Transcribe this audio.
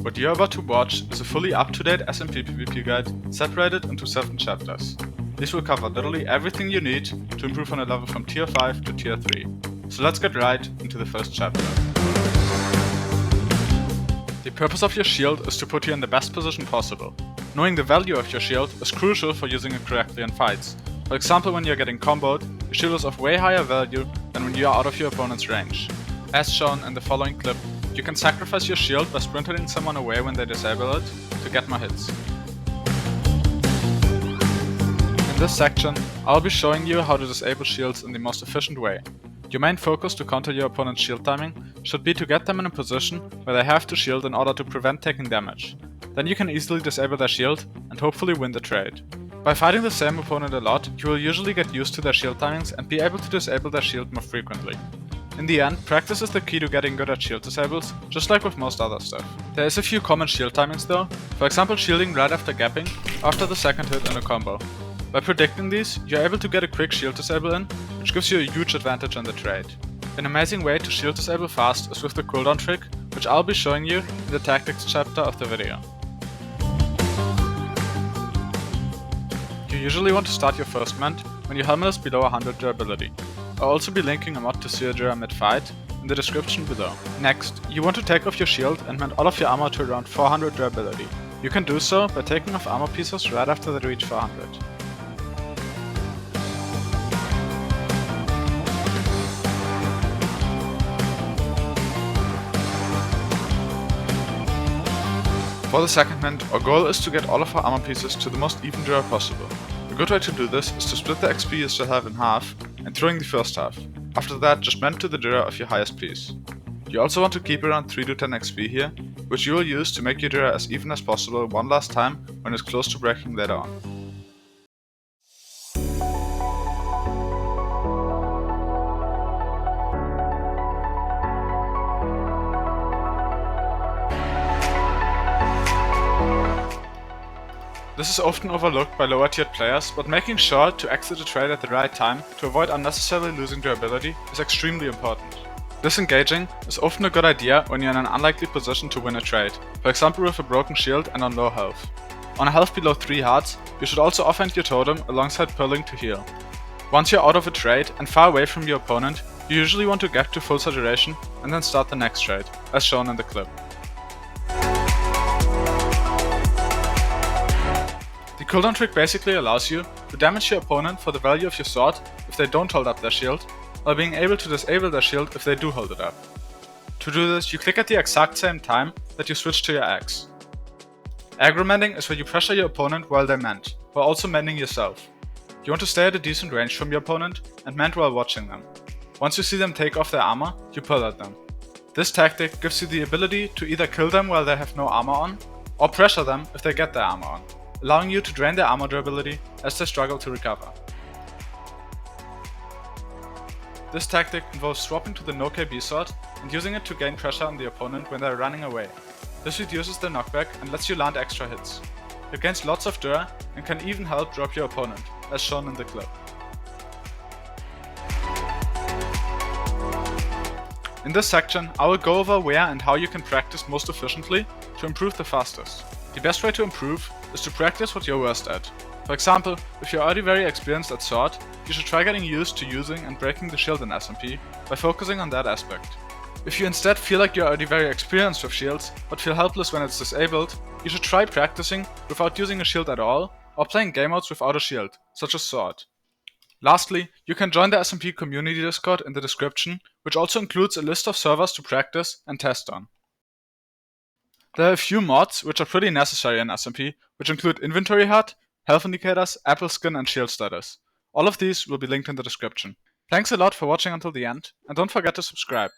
What you're about to watch is a fully up-to-date SMP PvP guide separated into 7 chapters. These will cover literally everything you need to improve on a level from tier 5 to tier 3. So let's get right into the first chapter. The purpose of your shield is to put you in the best position possible. Knowing the value of your shield is crucial for using it correctly in fights. For example, when you're getting comboed, your shield is of way higher value than when you are out of your opponent's range. As shown in the following clip, you can sacrifice your shield by sprinting someone away when they disable it to get more hits. In this section, I'll be showing you how to disable shields in the most efficient way. Your main focus to counter your opponent's shield timing should be to get them in a position where they have to shield in order to prevent taking damage. Then you can easily disable their shield and hopefully win the trade. By fighting the same opponent a lot, you will usually get used to their shield timings and be able to disable their shield more frequently. In the end, practice is the key to getting good at shield disables, just like with most other stuff. There is a few common shield timings though, for example shielding right after gapping, after the second hit in a combo. By predicting these, you're able to get a quick shield disable in, which gives you a huge advantage in the trade. An amazing way to shield disable fast is with the cooldown trick, which I'll be showing you in the tactics chapter of the video. You usually want to start your first mend when your helmet is below 100 durability. I'll also be linking a mod to see a Jira mid-fight in the description below. Next, you want to take off your shield and mend all of your armor to around 400 durability. You can do so by taking off armor pieces right after they reach 400. For the second mend, our goal is to get all of our armor pieces to the most even Jira possible. A good way to do this is to split the XP you still have in half and throwing the first half. After that, just mend to the Jira of your highest piece. You also want to keep around 3 to 10 XP here, which you will use to make your Jira as even as possible one last time when it's close to breaking later on. This is often overlooked by lower tiered players, but making sure to exit a trade at the right time to avoid unnecessarily losing durability is extremely important. Disengaging is often a good idea when you're in an unlikely position to win a trade, for example with a broken shield and on low health. On a health below 3 hearts, you should also offhand your totem alongside pulling to heal. Once you're out of a trade and far away from your opponent, you usually want to gap to full saturation and then start the next trade, as shown in the clip. The cooldown trick basically allows you to damage your opponent for the value of your sword if they don't hold up their shield, while being able to disable their shield if they do hold it up. To do this, you click at the exact same time that you switch to your axe. Aggro mending is where you pressure your opponent while they mend, while also mending yourself. You want to stay at a decent range from your opponent and mend while watching them. Once you see them take off their armor, you pull at them. This tactic gives you the ability to either kill them while they have no armor on, or pressure them if they get their armor on, allowing you to drain their armor durability as they struggle to recover. This tactic involves swapping to the no KB sword and using it to gain pressure on the opponent when they are running away. This reduces their knockback and lets you land extra hits. It gains lots of Dur and can even help drop your opponent, as shown in the clip. In this section, I will go over where and how you can practice most efficiently to improve the fastest. The best way to improve is to practice what you're worst at. For example, if you're already very experienced at sword, you should try getting used to using and breaking the shield in SMP by focusing on that aspect. If you instead feel like you're already very experienced with shields, but feel helpless when it's disabled, you should try practicing without using a shield at all, or playing game modes without a shield, such as sword. Lastly, you can join the SMP community Discord in the description, which also includes a list of servers to practice and test on. There are a few mods which are pretty necessary in SMP, which include Inventory HUD, Health Indicators, Apple Skin and Shield Status. All of these will be linked in the description. Thanks a lot for watching until the end, and don't forget to subscribe.